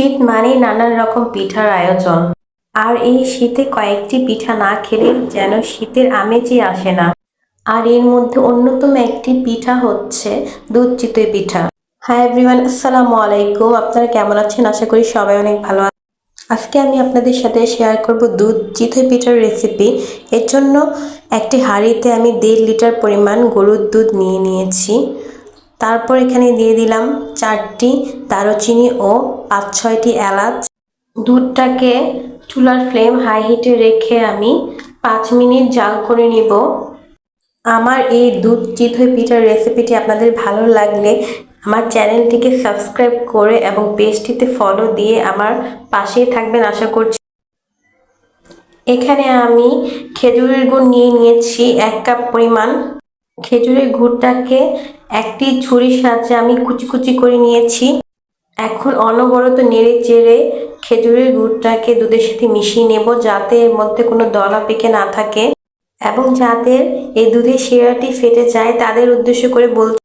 শীত মানেই নানান রকম পিঠার আয়োজন। আর এই শীতে কয়েকটি পিঠা না খেলে যেন শীতের আমেজই আসে না। আর এর মধ্যে অন্যতম একটি পিঠা হচ্ছে দুধ চিতই পিঠা। হাই এভরিওয়ান, আসসালামু আলাইকুম। আপনারা কেমন আছেন? আশা করি সবাই অনেক ভালো আছেন। আজকে আমি আপনাদের সাথে শেয়ার করব দুধ চিতই পিঠার রেসিপি। এর জন্য একটি হাঁড়িতে আমি 1.5 লিটার পরিমাণ গরুর দুধ নিয়ে নিয়েছি। তারপর এখানে দিয়ে দিলাম 4টি দারুচিনি ও 5-6টি এলাচ। দুধটাকে চুলার ফ্লেম হাই হিটে রেখে আমি 5 মিনিট জাল করে নিব। আমার এই দুধ চিতই পিঠার রেসিপিটি আপনাদের ভালো লাগলে আমার চ্যানেলটিকে সাবস্ক্রাইব করে এবং পেজটিতে ফলো দিয়ে আমার পাশেই থাকবেন আশা করছি। এখানে আমি খেজুরের গুড় নিয়ে নিয়েছি 1 কাপ পরিমাণ। খেজুরের গুড়টাকে একটি ছুরির সাহায্যে আমি কুচি কুচি করে নিয়েছি। এখন অনবরত নেড়ে চেড়ে খেজুরের গুড়টাকে দুধের সাথে মিশিয়ে নেব, যাতে এর মধ্যে কোনো দলা পেকে না থাকে এবং যাদের এই দুধের শিরাটি ফেটে যায় তাদের উদ্দেশ্য করে বলতে,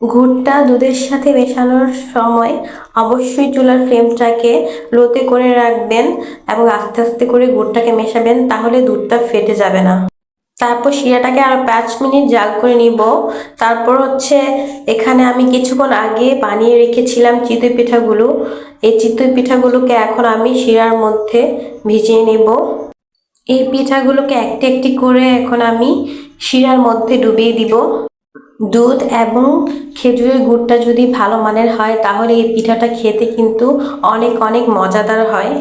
গুড়টা দুধের সাথে মেশানোর সময় অবশ্যই চুলার ফ্লেমটাকে লোতে করে রাখবেন এবং আস্তে আস্তে করে গুড়টাকে মেশাবেন, তাহলে দুধটা ফেটে যাবে না। তারপর শিরাটাকে আরো 5 মিনিট জাল করে নিব। তারপর হচ্ছে এখানে আমি কিছুক্ষণ আগে বানিয়ে রেখেছিলাম চিতই পিঠাগুলো। এই চিতই পিঠাগুলোকে এখন আমি শিরার মধ্যে ভিজিয়ে নেব। এই পিঠাগুলোকে একটি একটি করে এখন আমি শিরার মধ্যে ডুবিয়ে দিব। দুধ এবং খেজুরের গুড়টা যদি ভালো মানের হয় তাহলে এই পিঠাটা খেতে কিন্তু অনেক অনেক মজাদার হয়।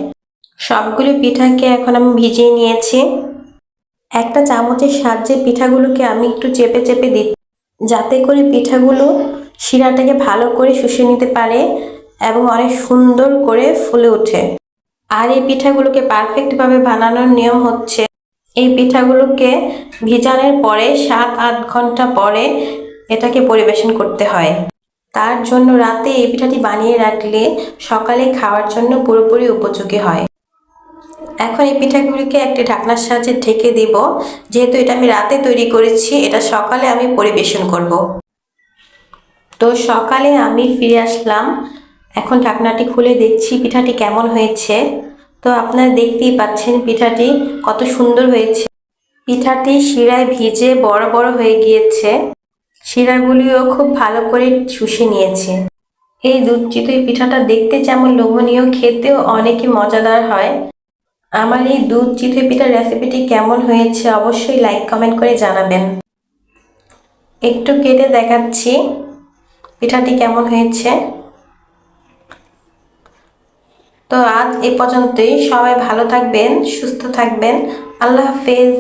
সবগুলো পিঠাকে এখন আমি ভিজিয়ে নিয়েছি। একটা চামচের সাহায্যে পিঠাগুলোকে আমি একটু চেপে চেপে দিই, যাতে করে পিঠাগুলো শিরাটাকে ভালো করে শুষে নিতে পারে এবং অনেক সুন্দর করে ফুলে ওঠে। আর এই পিঠাগুলোকে পারফেক্টভাবে বানানোর নিয়ম হচ্ছে, এই পিঠাগুলোকে ভিজানোর পরে 7-8 ঘন্টা পরে এটাকে পরিবেশন করতে হয়। তার জন্য রাতে এই পিঠাটি বানিয়ে রাখলে সকালে খাওয়ার জন্য পুরোপুরি উপযোগী হয়। এখন এই পিঠাগুলিকে একটি ঢাকনার সাহায্যে ঢেকে দিব, যেহেতু এটা আমি রাতে তৈরি করেছি, এটা সকালে আমি পরিবেশন করব। তো সকালে আমি ফিরে আসলাম। এখন ঢাকনাটি খুলে দেখছি পিঠাটি কেমন হয়েছে। তো আপনারা দেখতেই পাচ্ছেন পিঠাটি কত সুন্দর হয়েছে। পিঠাটি শিরায় ভিজে বড় বড় হয়ে গিয়েছে, শিরাগুলিও খুব ভালো করে শুষে নিয়েছে। এই দুধ চিতই পিঠাটা দেখতে যেমন লোভনীয়, খেতেও অনেকই মজাদার হয়। আমার এই দুধ চিতই পিঠার রেসিপিটি কেমন হয়েছে অবশ্যই লাইক কমেন্ট করে জানাবেন। একটু কেটে দেখাচ্ছি পিঠাটি কেমন হয়েছে। তো আজ এ পর্যন্তই। সবাই ভালো থাকবেন, সুস্থ থাকবেন। আল্লাহ হাফেজ।